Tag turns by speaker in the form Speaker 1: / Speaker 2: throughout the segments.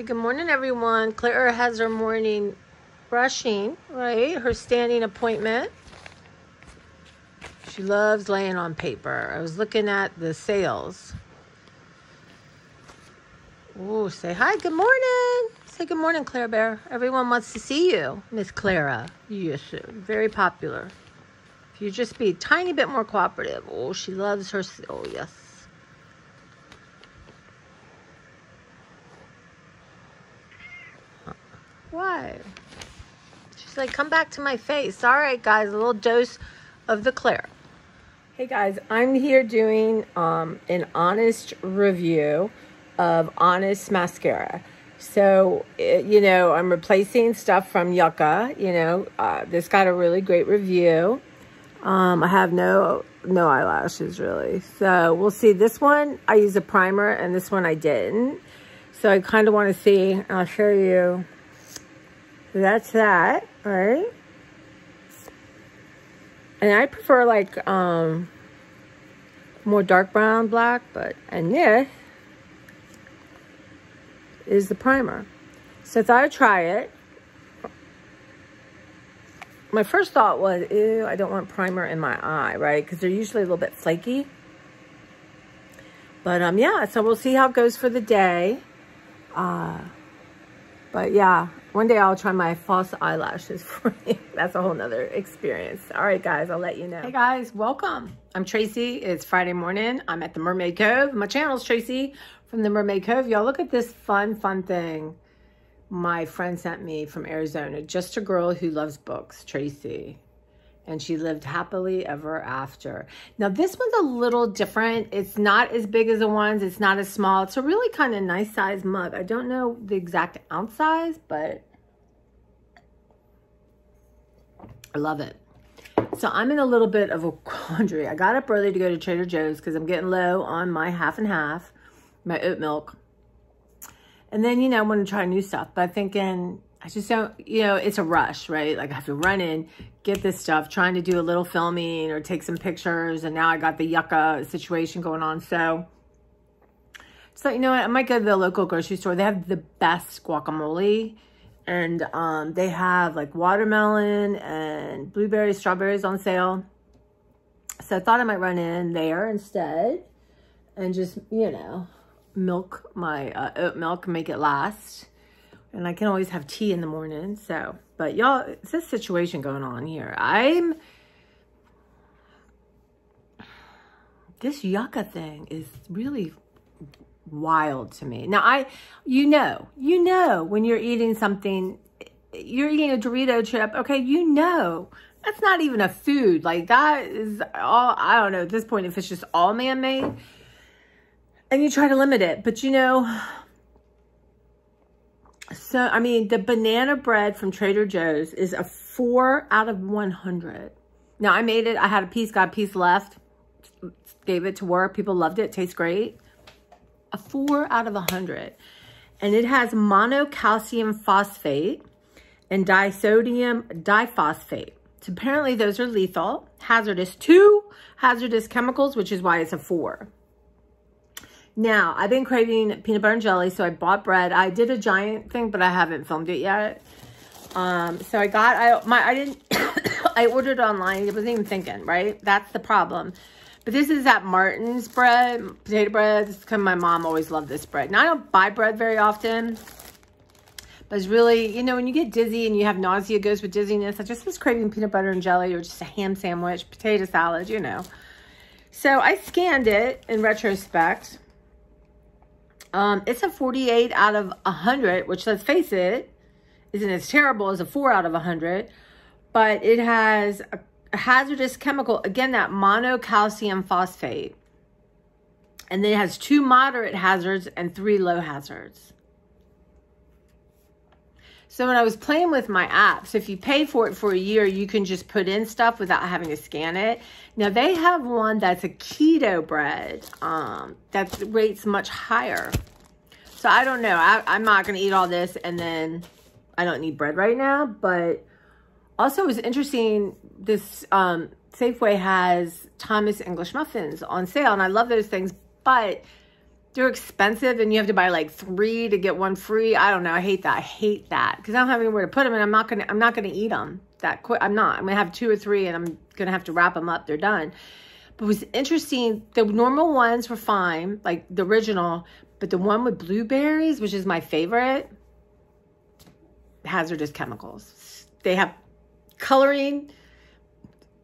Speaker 1: Good morning, everyone. Clara has her morning brushing, right? Her standing appointment. She loves laying on paper. I was looking at the sales. Ooh, say hi. Good morning. Say good morning, Clara Bear. Everyone wants to see you, Miss Clara. Yes, very popular. If you just be a tiny bit more cooperative. Oh, she loves her. Oh, yes. Why? She's like, come back to my face. All right, guys, a little dose of the Clara. Hey, guys, I'm here doing an honest review of Honest Mascara. So, I'm replacing stuff from Yucca. This got a really great review. I have no eyelashes, really. So, we'll see. This one, I used a primer, and this one I didn't. So, I kind of want to see. I'll show you. So that's that, all right? And I prefer like more dark brown, black, and this is the primer. So I thought I'd try it. My first thought was, ew, I don't want primer in my eye, right? Because they're usually a little bit flaky. But yeah, so we'll see how it goes for the day. But yeah, one day I'll try my false eyelashes for you. That's a whole nother experience. All right, guys, I'll let you know. Hey, guys, welcome. I'm Tracy. It's Friday morning. I'm at the Mermaid Cove. My channel's Tracy from the Mermaid Cove. Y'all, look at this fun thing my friend sent me from Arizona. Just a girl who loves books, Tracy. And she lived happily ever after. Now, this one's a little different. It's not as big as the ones. It's not as small. It's a really kind of nice size mug. I don't know the exact ounce size, but I love it. So I'm in a little bit of a quandary. I got up early to go to Trader Joe's because I'm getting low on my half and half, my oat milk. And then, I want to try new stuff. But I'm thinking, I just don't, it's a rush, right? Like I have to run in, get this stuff, trying to do a little filming or take some pictures. And now I got the Yucca situation going on. So what, I might go to the local grocery store. They have the best guacamole. And they have like watermelon and blueberries, strawberries on sale. So I thought I might run in there instead and just, milk my oat milk and make it last. And I can always have tea in the morning. So, but y'all, it's this situation going on here. This Yucca thing is really wild to me. Now, when you're eating something, you're eating a Dorito chip, okay, that's not even a food. Like that is all, I don't know at this point if it's just all man-made. And you try to limit it, but so, I mean, the banana bread from Trader Joe's is a 4 out of 100. Now, I made it. I had a piece, got a piece left. Gave it to work. People loved it. Tastes great. A 4 out of 100. And it has monocalcium phosphate and disodium diphosphate. So, apparently, those are lethal, hazardous. 2 hazardous chemicals, which is why it's a 4. Now, I've been craving peanut butter and jelly, so I bought bread. I did a giant thing, but I haven't filmed it yet. So I ordered it online. I wasn't even thinking, right? That's the problem. But this is that Martin's bread, potato bread. This is because my mom always loved this bread. Now, I don't buy bread very often. But it's really, when you get dizzy and you have nausea, it goes with dizziness. I just was craving peanut butter and jelly or just a ham sandwich, potato salad, So I scanned it in retrospect. It's a 48 out of 100, which, let's face it, isn't as terrible as a 4 out of 100. But it has a hazardous chemical, again, that monocalcium phosphate. And then it has 2 moderate hazards and 3 low hazards. So when I was playing with my apps, if you pay for it for a year, you can just put in stuff without having to scan it. Now, they have one that's a keto bread that rates much higher. So I don't know. I'm not going to eat all this, and then I don't need bread right now. But also, it was interesting, this Safeway has Thomas English muffins on sale, and I love those things. But they're expensive and you have to buy like 3 to get 1 free. I don't know. I hate that. I hate that because I don't have anywhere to put them, and I'm not gonna eat them that quick. I'm gonna have 2 or 3, and I'm gonna have to wrap them up. They're done. But it was interesting. The normal ones were fine, like the original, but the one with blueberries, which is my favorite, hazardous chemicals. They have coloring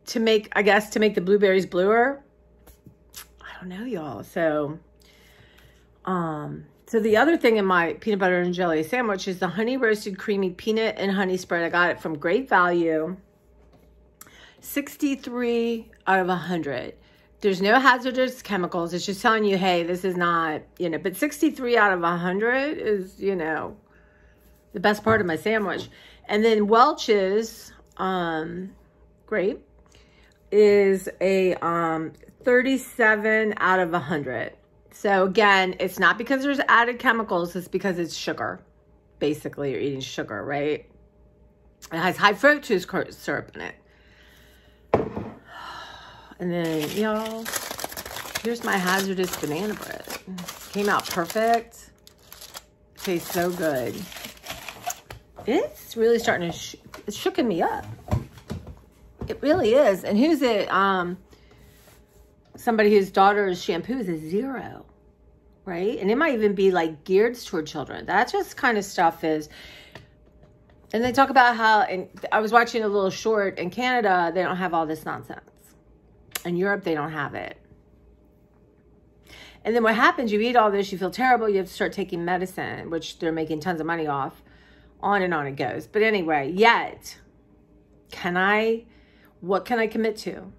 Speaker 1: to make, I guess, to make the blueberries bluer. I don't know, y'all. So the other thing in my peanut butter and jelly sandwich is the honey roasted creamy peanut and honey spread. I got it from Great Value. 63 out of 100. There's no hazardous chemicals. It's just telling you, hey, this is not, you know, but 63 out of 100 is, you know, the best part of my sandwich. And then Welch's, great, is a 37 out of 100. So again, it's not because there's added chemicals. It's because it's sugar. Basically, you're eating sugar, right? It has high fructose syrup in it. And then, y'all, here's my hazardous banana bread. Came out perfect. Tastes so good. It's really starting to, it's shooking me up. It really is. And who's it? Somebody whose daughter's shampoo is a 0, right? And it might even be like geared toward children. That just kind of stuff is. And they talk about how, and I was watching a little short, in Canada, they don't have all this nonsense. In Europe, they don't have it. And then what happens, you eat all this, you feel terrible, you have to start taking medicine, which they're making tons of money off. On and on it goes. But anyway, yet, what can I commit to?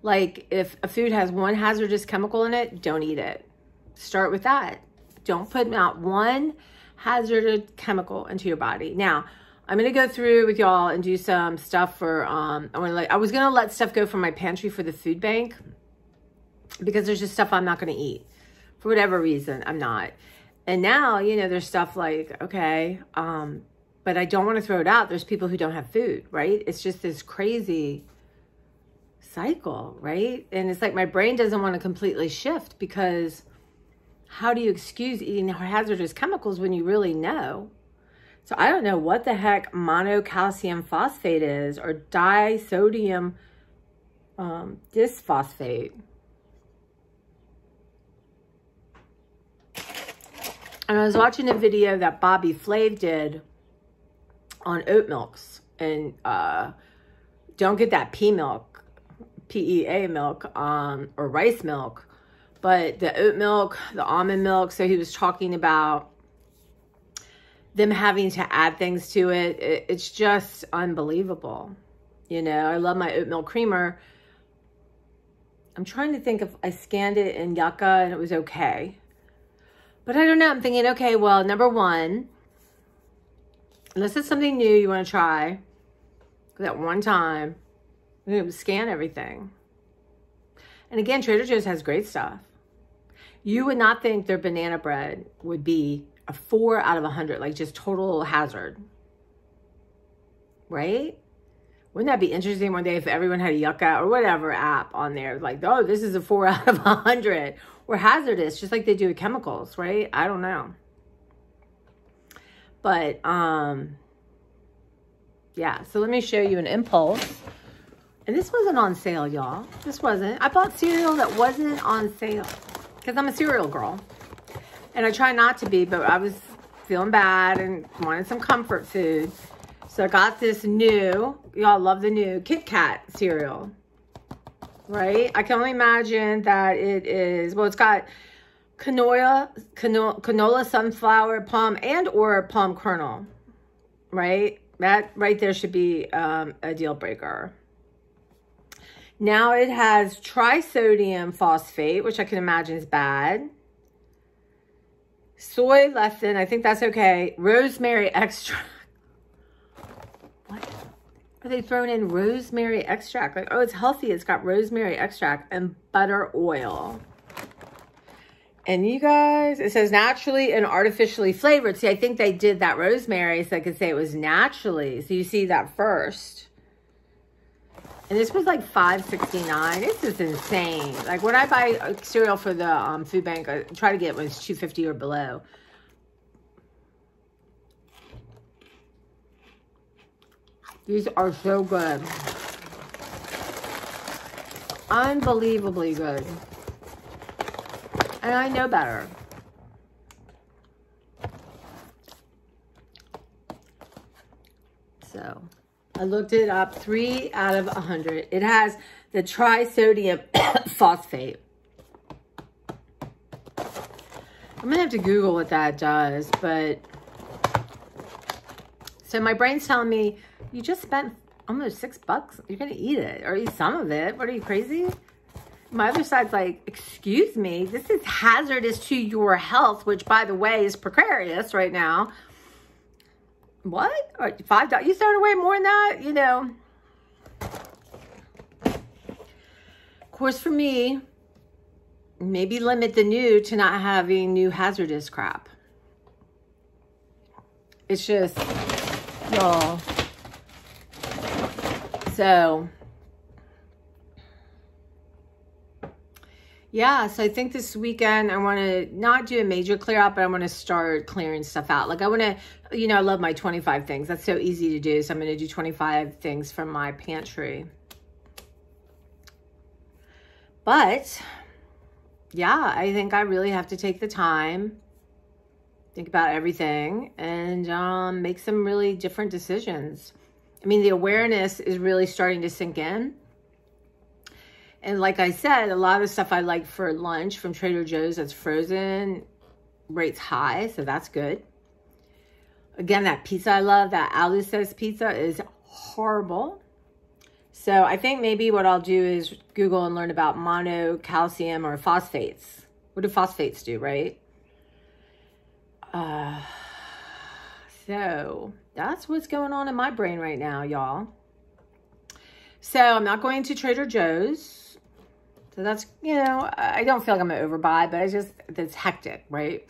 Speaker 1: Like, if a food has 1 hazardous chemical in it, don't eat it. Start with that. Don't put out 1 hazardous chemical into your body. Now, I'm going to go through with y'all and do some stuff for, I was going to let stuff go from my pantry for the food bank because there's just stuff I'm not going to eat. For whatever reason, I'm not. And now, you know, there's stuff like, okay, but I don't want to throw it out. There's people who don't have food, right? It's just this crazy cycle, right? And it's like my brain doesn't want to completely shift because how do you excuse eating hazardous chemicals when you really know? So I don't know what the heck monocalcium phosphate is or disodium disphosphate. And I was watching a video that Bobby Flav did on oat milks. And don't get that pea milk, PEA milk, or rice milk. But the oat milk, the almond milk. So he was talking about them having to add things to it. It's just unbelievable. You know, I love my oat milk creamer. I'm trying to think if I scanned it in Yucca and it was okay. But I don't know. I'm thinking, okay, well, number one, unless it's something new you want to try, that one time, you're going to scan everything. And again, Trader Joe's has great stuff. You would not think their banana bread would be a 4 out of 100, like just total hazard. Right? Wouldn't that be interesting one day if everyone had a Yucca or whatever app on there? Like, oh, this is a 4 out of 100. Or hazardous, just like they do with chemicals, right? I don't know. But, yeah. So let me show you an impulse. And this wasn't on sale, y'all. This wasn't. I bought cereal that wasn't on sale. Because I'm a cereal girl. And I try not to be, but I was feeling bad and wanted some comfort food. So I got this new, y'all love the new Kit Kat cereal. Right? I can only imagine that it is, well, it's got canola, sunflower, palm, and or palm kernel. Right? That right there should be a deal breaker. Now it has trisodium phosphate, which I can imagine is bad. Soy lecithin, I think that's okay. Rosemary extract. What? Are they throwing in rosemary extract? Like, oh, it's healthy. It's got rosemary extract and butter oil. And you guys, it says naturally and artificially flavored. See, I think they did that rosemary so I could say it was naturally. So you see that first. And this was like $5.69. This is insane. Like when I buy cereal for the food bank, I try to get when it's $2.50 or below. These are so good. Unbelievably good. And I know better. So, I looked it up, 3 out of 100. It has the trisodium phosphate. I'm going to have to Google what that does, but... So, my brain's telling me, you just spent almost $6. You're going to eat it, or eat some of it. What, are you crazy? My other side's like, excuse me, this is hazardous to your health, which, by the way, is precarious right now. What? $5? You started way more than that, you know. Of course, for me, maybe limit the new to not having new hazardous crap. It's just, y'all. So, yeah, so I think this weekend I want to not do a major clear out, but I want to start clearing stuff out. Like I want to, you know, I love my 25 things. That's so easy to do. So I'm going to do 25 things from my pantry. But, yeah, I think I really have to take the time, think about everything, and make some really different decisions. I mean, the awareness is really starting to sink in. And like I said, a lot of stuff I like for lunch from Trader Joe's that's frozen rates high, so that's good. Again, that pizza I love, that Aluces pizza is horrible. So I think maybe what I'll do is Google and learn about monocalcium or phosphates. What do phosphates do, right? So that's what's going on in my brain right now, y'all. So I'm not going to Trader Joe's. So that's, you know, I don't feel like I'm going to overbuy, but it's hectic, right?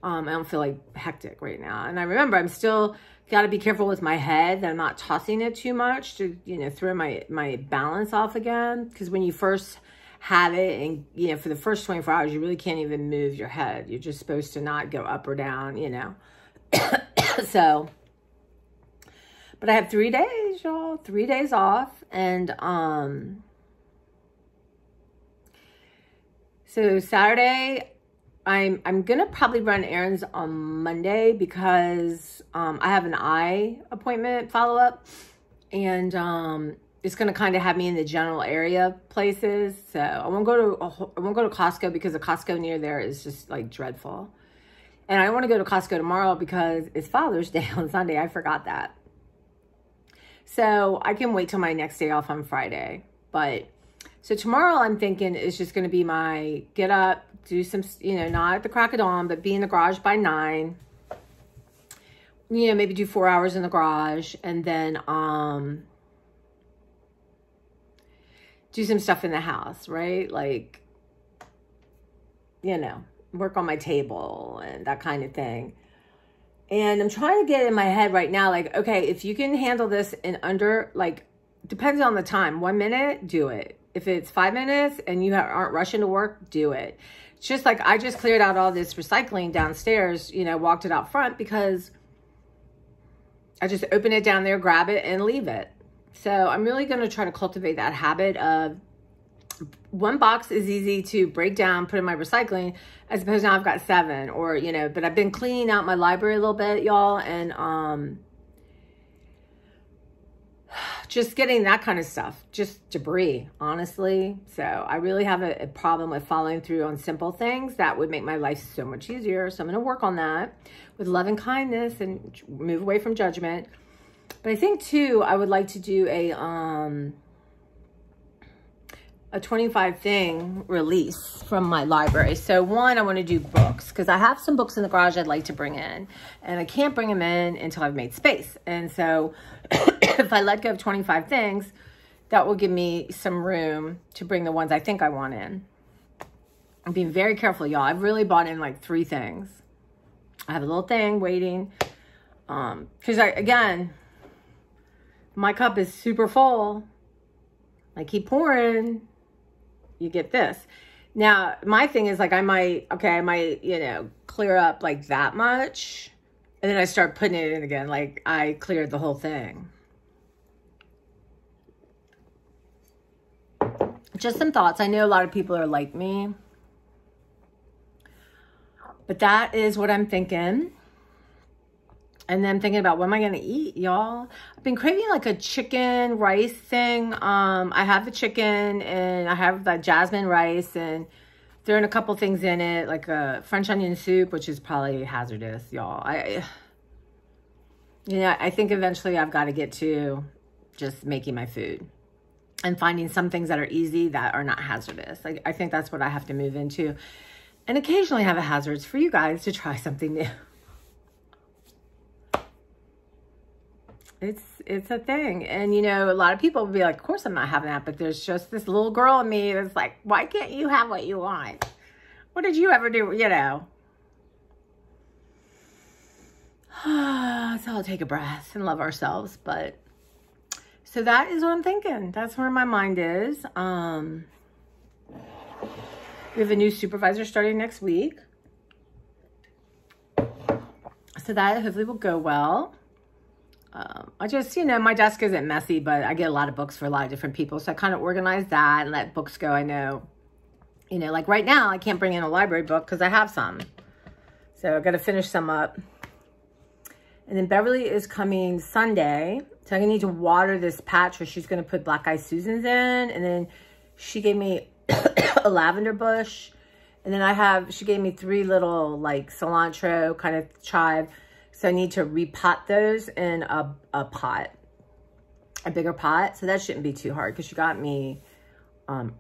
Speaker 1: I don't feel like hectic right now. And I remember I'm still got to be careful with my head that I'm not tossing it too much to, you know, throw my balance off again. Because when you first have it and, you know, for the first 24 hours, you really can't even move your head. You're just supposed to not go up or down, you know. So, but I have 3 days, y'all. 3 days off. And, so Saturday, I'm going to probably run errands on Monday because, I have an eye appointment follow-up. And, it's going to kind of have me in the general area places. So I won't go to Costco because the Costco near there is just like dreadful. And I want to go to Costco tomorrow because it's Father's Day on Sunday. I forgot that. So I can wait till my next day off on Friday. But so tomorrow I'm thinking is just going to be my get up, do some, you know, not at the crack of dawn, but be in the garage by 9. You know, maybe do 4 hours in the garage and then do some stuff in the house, right? Like, you know, work on my table and that kind of thing. And I'm trying to get in my head right now, like, okay, if you can handle this in under, like, depends on the time. 1 minute, do it. If it's 5 minutes and you aren't rushing to work, do it. It's just like I just cleared out all this recycling downstairs, you know, walked it out front because I just open it down there, grab it, and leave it. So I'm really going to try to cultivate that habit of 1 box is easy to break down, put in my recycling, as opposed to now I've got 7 or, you know, but I've been cleaning out my library a little bit, y'all, and just getting that kind of stuff, just debris, honestly. So I really have a problem with following through on simple things that would make my life so much easier. So I'm going to work on that with love and kindness and move away from judgment. But I think too, I would like to do a 25 thing release from my library. So one, I want to do books because I have some books in the garage I'd like to bring in, and I can't bring them in until I've made space. And so if I let go of 25 things, that will give me some room to bring the ones I think I want in. I'm being very careful, y'all. I've really bought in like 3 things. I have a little thing waiting. Because again, my cup is super full. I keep pouring, you get this. Now, my thing is like, I might, you know, clear up like that much. And then I start putting it in again. Like I cleared the whole thing. Just some thoughts. I know a lot of people are like me. But that is what I'm thinking. And then thinking about what am I going to eat, y'all? I've been craving like a chicken rice thing. I have the chicken and I have the jasmine rice and throwing a couple things in it, like a French onion soup, which is probably hazardous, y'all. You know, I think eventually I've got to get to just making my food and finding some things that are easy that are not hazardous. Like, I think that's what I have to move into. And occasionally have a hazards for you guys to try something new. It's a thing. And, you know, a lot of people will be like, of course I'm not having that. But there's just this little girl in me that's like, why can't you have what you want? What did you ever do? You know. So I'll take a breath and love ourselves. But so that is what I'm thinking. That's where my mind is. We have a new supervisor starting next week. So that hopefully will go well. I just, you know, my desk isn't messy, but I get a lot of books for a lot of different people. So I kind of organize that and let books go. I know, you know, like right now I can't bring in a library book because I have some. So I've got to finish some up. And then Beverly is coming Sunday. So I'm going to need to water this patch where she's going to put Black Eyed Susans in. And then she gave me a lavender bush. And then she gave me 3 little like cilantro kind of chive. So I need to repot those in a pot, a bigger pot. So that shouldn't be too hard because she got me, I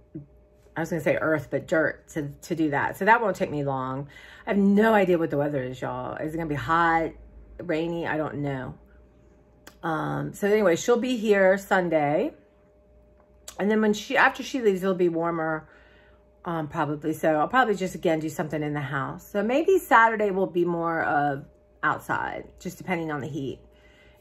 Speaker 1: was going to say earth, but dirt to do that. So that won't take me long. I have no idea what the weather is, y'all. Is it going to be hot, rainy? I don't know. So anyway, she'll be here Sunday. And then after she leaves, it'll be warmer, probably. So I'll probably just, again, do something in the house. So maybe Saturday will be more of outside, just depending on the heat.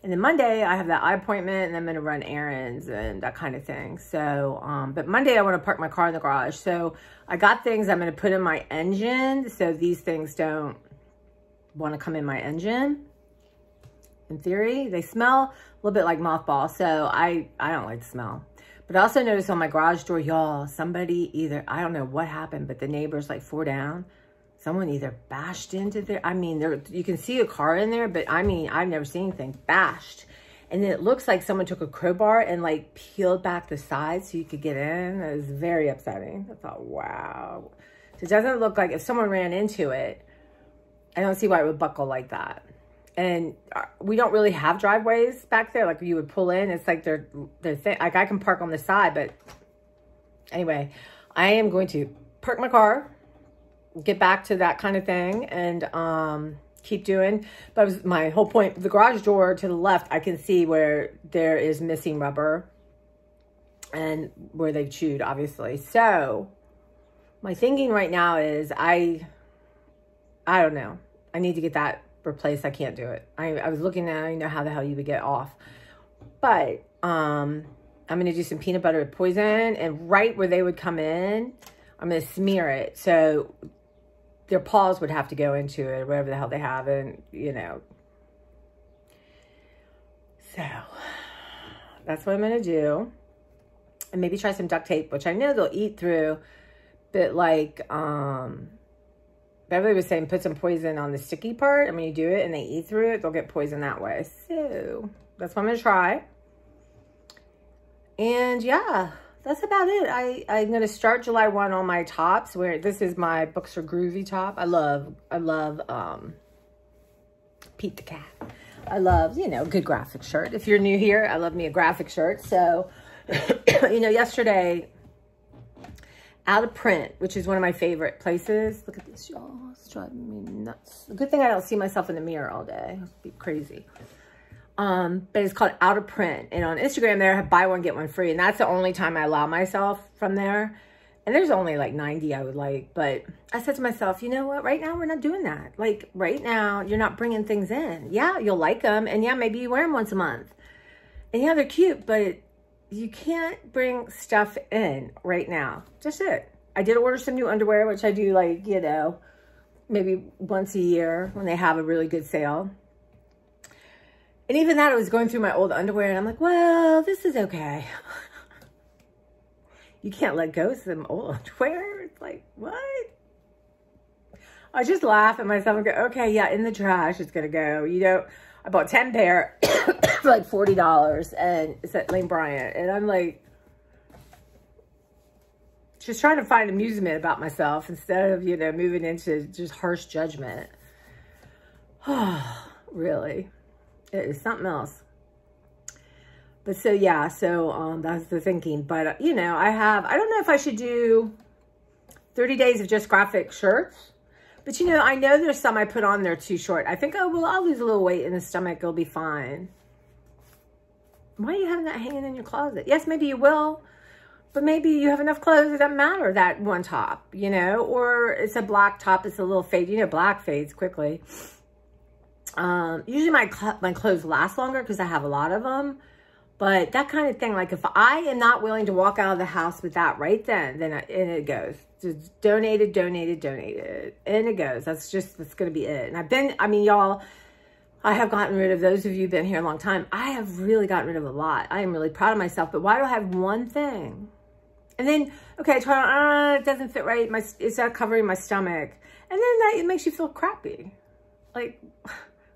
Speaker 1: And then Monday I have that eye appointment and I'm going to run errands and that kind of thing. So, but Monday I want to park my car in the garage. So I got things I'm going to put in my engine. So these things don't want to come in my engine. In theory, they smell a little bit like mothballs. So I don't like the smell. But I also noticed on my garage door, y'all, somebody either, I don't know what happened, but the neighbors like 4 down. Someone either bashed into there. I mean, you can see a car in there, but I mean, I've never seen anything bashed. And then it looks like someone took a crowbar and like peeled back the sides so you could get in. It was very upsetting. I thought, wow. So it doesn't look like if someone ran into it, I don't see why it would buckle like that. And we don't really have driveways back there. Like you would pull in. It's like they're like I can park on the side, but anyway, I am going to park my car, get back to that kind of thing and keep doing. But my whole point, the garage door to the left, I can see where there is missing rubber and where they've chewed, obviously. So my thinking right now is I don't know. I need to get that replaced. I can't do it. I was looking at, I know how the hell you would get off. But I'm going to do some peanut butter with poison, and right where they would come in, I'm going to smear it. So their paws would have to go into it, whatever the hell they have. And, you know, so that's what I'm going to do. And maybe try some duct tape, which I know they'll eat through. But like, Beverly was saying, put some poison on the sticky part. And when you do it and they eat through it, they'll get poison that way. So that's what I'm going to try. And yeah, that's about it. I'm going to start July 1 on my tops, where this is my Books Are Groovy top. I love Pete the Cat. I love, you know, good graphic shirt. If you're new here, I love me a graphic shirt. So, you know, yesterday, Out of Print, which is one of my favorite places. Look at this, y'all. It's driving me nuts. A good thing I don't see myself in the mirror all day. It'd be crazy. But it's called Out of Print. And on Instagram there, I have buy one, get one free. And that's the only time I allow myself from there. And there's only like 90 I would like. But I said to myself, you know what? Right now, we're not doing that. Like right now, you're not bringing things in. Yeah, you'll like them. And yeah, maybe you wear them once a month. And yeah, they're cute. But you can't bring stuff in right now. Just it. I did order some new underwear, which I do like, you know, maybe once a year when they have a really good sale. And even that, I was going through my old underwear and I'm like, well, this is okay. You can't let go of some old underwear. It's like, what? I just laugh at myself and go, okay, yeah, in the trash, it's going to go. You know, I bought 10 pair for like $40 and it's at Lane Bryant. And I'm like, just trying to find amusement about myself instead of, you know, moving into just harsh judgment. Really, it is something else. But so, yeah, so that's the thinking. But, you know, I don't know if I should do 30 days of just graphic shirts. But, you know, I know there's some I put on there too short. I think, oh, well, I'll lose a little weight in the stomach. It'll be fine. Why are you having that hanging in your closet? Yes, maybe you will. But maybe you have enough clothes, it doesn't matter, that one top, you know, or it's a black top, it's a little fade. You know, black fades quickly. Usually my clothes last longer because I have a lot of them. But that kind of thing, like if I am not willing to walk out of the house with that right then and it goes. Just donated, donated, donated. And it goes. That's going to be it. And I mean, y'all, I have gotten rid of, those of you who've been here a long time, I have really gotten rid of a lot. I am really proud of myself. But why do I have one thing? And then, okay, I try on, it doesn't fit right. It's not covering my stomach. And then it makes you feel crappy. Like,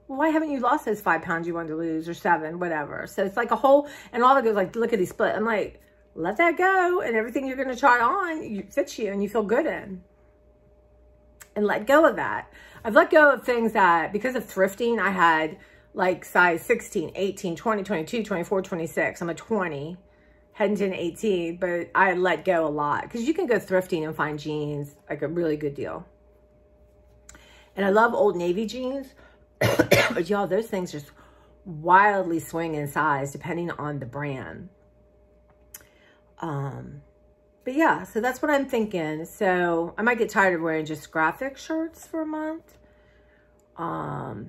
Speaker 1: well, why haven't you lost those 5 pounds you wanted to lose, or 7, whatever? So it's like a whole, and all of it goes like, lickety split. I'm like, let that go. And everything you're going to try on fits you and you feel good in. And let go of that. I've let go of things that, because of thrifting, I had like size 16, 18, 20, 22, 24, 26. I'm a 20. Heading to an 18, but I let go a lot because you can go thrifting and find jeans like a really good deal. And I love Old Navy jeans, but y'all, those things just wildly swing in size depending on the brand. But yeah, so that's what I'm thinking. So I might get tired of wearing just graphic shirts for a month. So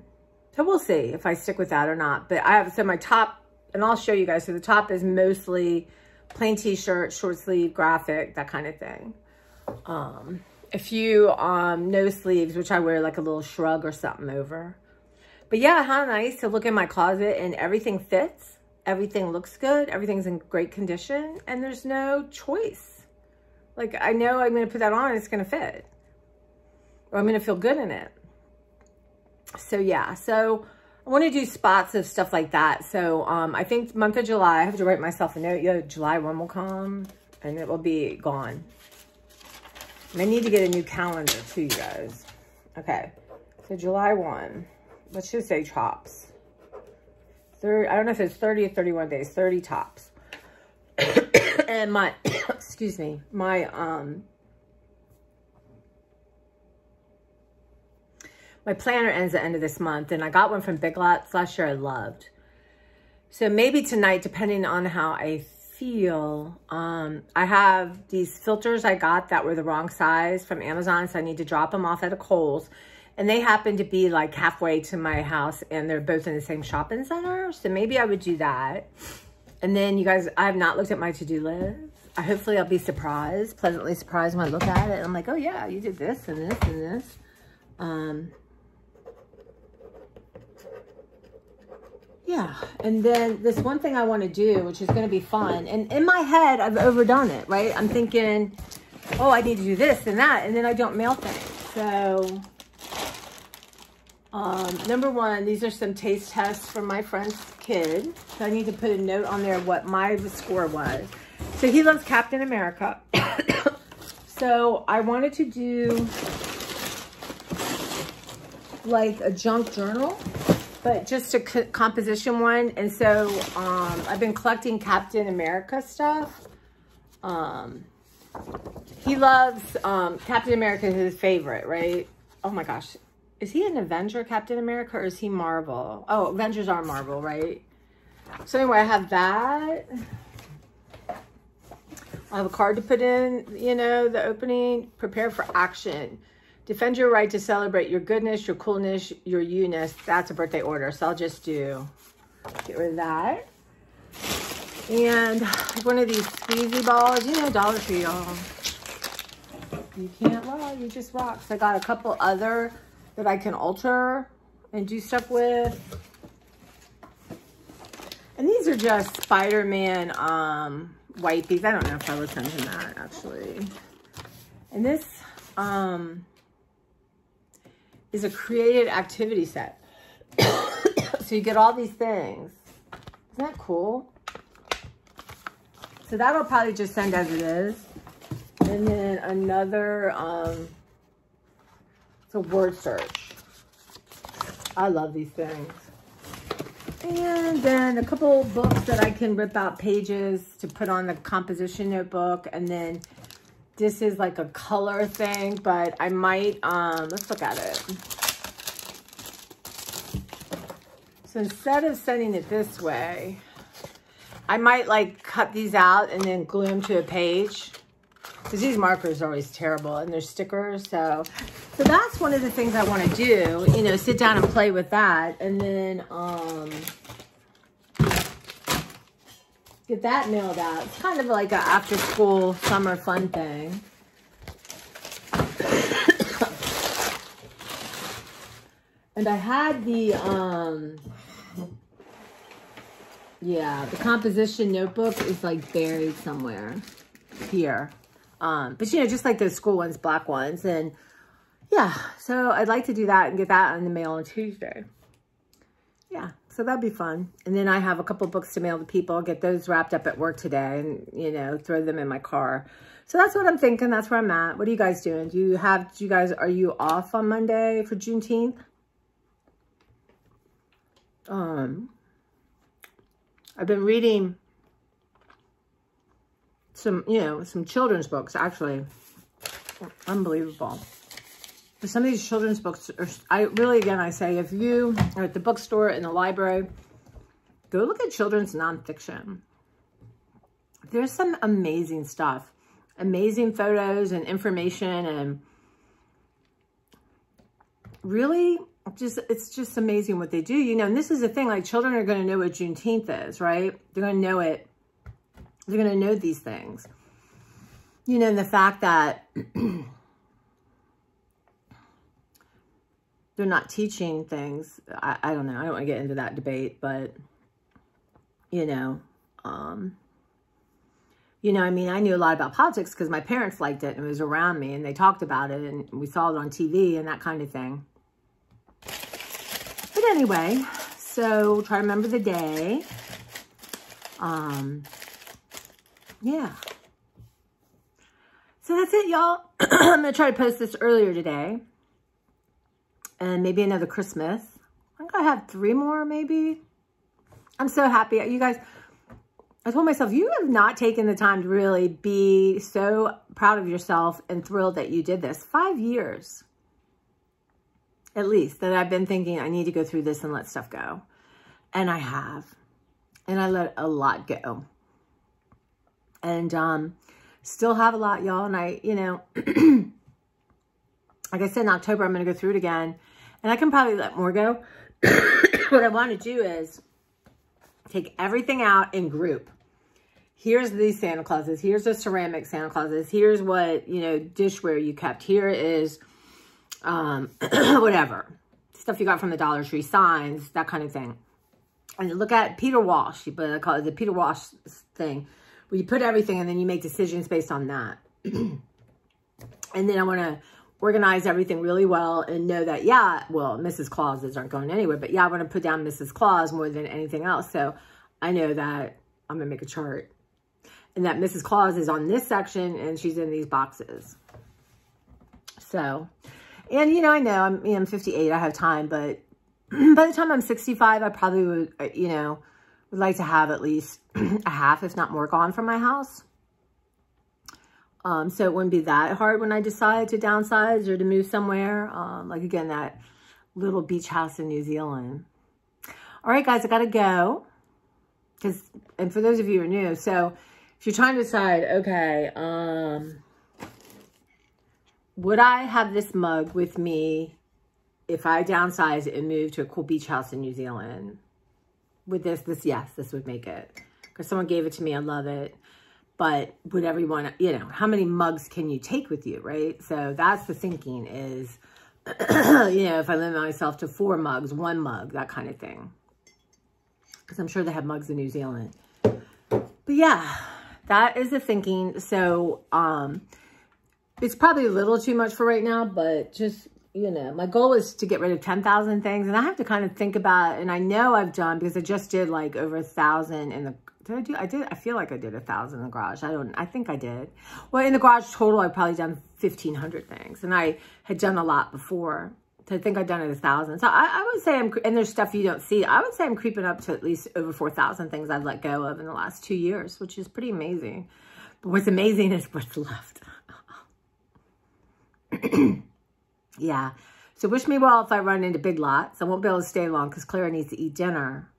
Speaker 1: we'll see if I stick with that or not. But I have, so my top, and I'll show you guys. So the top is mostly plain t-shirt, short sleeve, graphic, that kind of thing. A few no sleeves, which I wear like a little shrug or something over. But yeah, how nice to look in my closet and everything fits. Everything looks good. Everything's in great condition. And there's no choice. Like, I know I'm going to put that on and it's going to fit. Or I'm going to feel good in it. So yeah, so I want to do spots of stuff like that. So I think month of July, I have to write myself a note. Yeah, July 1 will come and it will be gone. And I need to get a new calendar too, you guys. Okay, so July 1. Let's just say tops. I don't know if it's 30 or 31 days. 30 tops. And my, excuse me, my planner ends at the end of this month, and I got one from Big Lots last year I loved. So maybe tonight, depending on how I feel, I have these filters I got that were the wrong size from Amazon, so I need to drop them off at a Kohl's. And they happen to be like halfway to my house, and they're both in the same shopping center. So maybe I would do that. And then you guys, I have not looked at my to-do list. Hopefully I'll be surprised, pleasantly surprised when I look at it. And I'm like, oh yeah, you did this and this and this. Yeah, and then this one thing I want to do, which is going to be fun, and in my head, I've overdone it, right? I'm thinking, oh, I need to do this and that, and then I don't mail things. So, number one, these are some taste tests from my friend's kid. So I need to put a note on there what my score was. So he loves Captain America. So I wanted to do like a junk journal, but just a composition one. And so I've been collecting Captain America stuff. He loves Captain America is his favorite, right? Oh my gosh. Is he an Avenger, Captain America, or is he Marvel? Oh, Avengers are Marvel, right? So anyway, I have that. I have a card to put in, you know, the opening. Prepare for action. Defend your right to celebrate your goodness, your coolness, your you-ness. That's a birthday order, so I'll just get rid of that. And one of these squeezy balls, you know, Dollar Tree, y'all. You can't lie, you just rock. So I got a couple other that I can alter and do stuff with. And these are just Spider-Man wipies. I don't know if I was mentioning that, actually. And this is a creative activity set. So you get all these things. Isn't that cool? So that'll probably just send as it is. And then another, it's a word search. I love these things. And then a couple books that I can rip out pages to put on the composition notebook. And then this is like a color thing, but I might, let's look at it. So instead of sending it this way, I might like cut these out and then glue them to a page. Because these markers are always terrible and they're stickers. So that's one of the things I want to do, you know, sit down and play with that. And then get that mailed out. It's kind of like an after school summer fun thing. And I had the, yeah, the composition notebook is like buried somewhere here. But you know, just like those school ones, black ones. And yeah, so I'd like to do that and get that in the mail on Tuesday. Yeah, so that'd be fun. And then I have a couple books to mail to people, get those wrapped up at work today and, you know, throw them in my car. So that's what I'm thinking. That's where I'm at. What are you guys doing? Are you off on Monday for Juneteenth? I've been reading some, you know, some children's books, actually. Unbelievable. But some of these children's books are, I say, if you are at the bookstore, in the library, go look at children's nonfiction. There's some amazing stuff. Amazing photos and information, and really it's just amazing what they do, you know. And this is the thing, like, children are going to know what Juneteenth is, right? They're going to know it. They're going to know these things, you know. And the fact that they're not teaching things, I don't know. I don't want to get into that debate, but you know, I mean, I knew a lot about politics because my parents liked it and it was around me and they talked about it and we saw it on TV and that kind of thing. But anyway, so try to remember the day. Yeah. So that's it, y'all. I'm going to try to post this earlier today. And maybe another Christmas. I'm going to have 3 more, maybe. I'm so happy. You guys, I told myself, you have not taken the time to really be so proud of yourself and thrilled that you did this. 5 years, at least, that I've been thinking I need to go through this and let stuff go. And I have. And I let a lot go. And still have a lot, y'all. And I, you know, like I said, in October, I'm going to go through it again. And I can probably let more go. What I want to do is take everything out in group. Here's these Santa Clauses. Here's the ceramic Santa Clauses. Here's what, you know, dishware you kept. Here is whatever. Stuff you got from the Dollar Tree, signs, that kind of thing. And look at Peter Walsh. But I call it the Peter Walsh thing, where you put everything and then you make decisions based on that. And then I want to organize everything really well and know that, yeah, well, Mrs. Clauses aren't going anywhere, but yeah, I want to put down Mrs. Claus more than anything else. So I know that I'm going to make a chart and that Mrs. Claus is on this section and she's in these boxes. So, and you know, I know I'm 58, I have time, but by the time I'm 65, I probably would, you know, would like to have at least a half, if not more, gone from my house. So it wouldn't be that hard when I decide to downsize or to move somewhere. Like, again, that little beach house in New Zealand. All right, guys, I got to go. And for those of you who are new, so if you're trying to decide, okay, would I have this mug with me if I downsize and move to a cool beach house in New Zealand? With this, yes, this would make it. because someone gave it to me. I love it. But whatever you want to, you know, how many mugs can you take with you, right? So that's the thinking is, you know, if I limit myself to 4 mugs, 1 mug, that kind of thing. Because I'm sure they have mugs in New Zealand. But yeah, that is the thinking. So it's probably a little too much for right now, but just, you know, my goal is to get rid of 10,000 things. And I have to kind of think about it. And I know I've done, because I just did like over 1,000 in the, I feel like I did 1,000 in the garage. I think I did. Well, in the garage total, I've probably done 1,500 things. And I had done a lot before. So I think I've done it 1,000. So I would say and there's stuff you don't see. I would say I'm creeping up to at least over 4,000 things I've let go of in the last 2 years, which is pretty amazing. But what's amazing is what's left. Yeah. So wish me well if I run into Big Lots. I won't be able to stay long because Clara needs to eat dinner.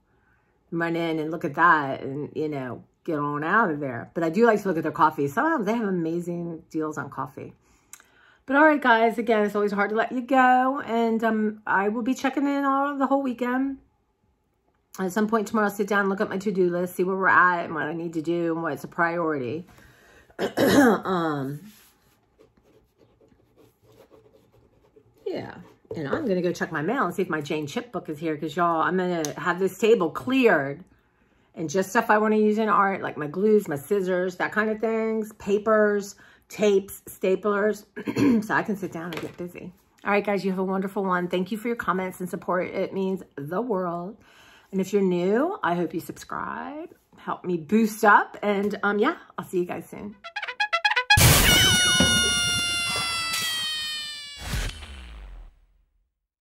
Speaker 1: Run in and look at that and, you know, get on out of there. But I do like to look at their coffee. Sometimes they have amazing deals on coffee. But all right, guys, again, it's always hard to let you go. And I will be checking in all the whole weekend. At some point tomorrow, I'll sit down and look at my to-do list, see where we're at and what I need to do and what's a priority. Yeah. And I'm going to go check my mail and see if my Jane Chip book is here. Because, y'all, I'm going to have this table cleared. And just stuff I want to use in art, like my glues, my scissors, that kind of things. Papers, tapes, staplers. So I can sit down and get busy. All right, guys, you have a wonderful one. Thank you for your comments and support. It means the world. And if you're new, I hope you subscribe. Help me boost up. And, yeah, I'll see you guys soon.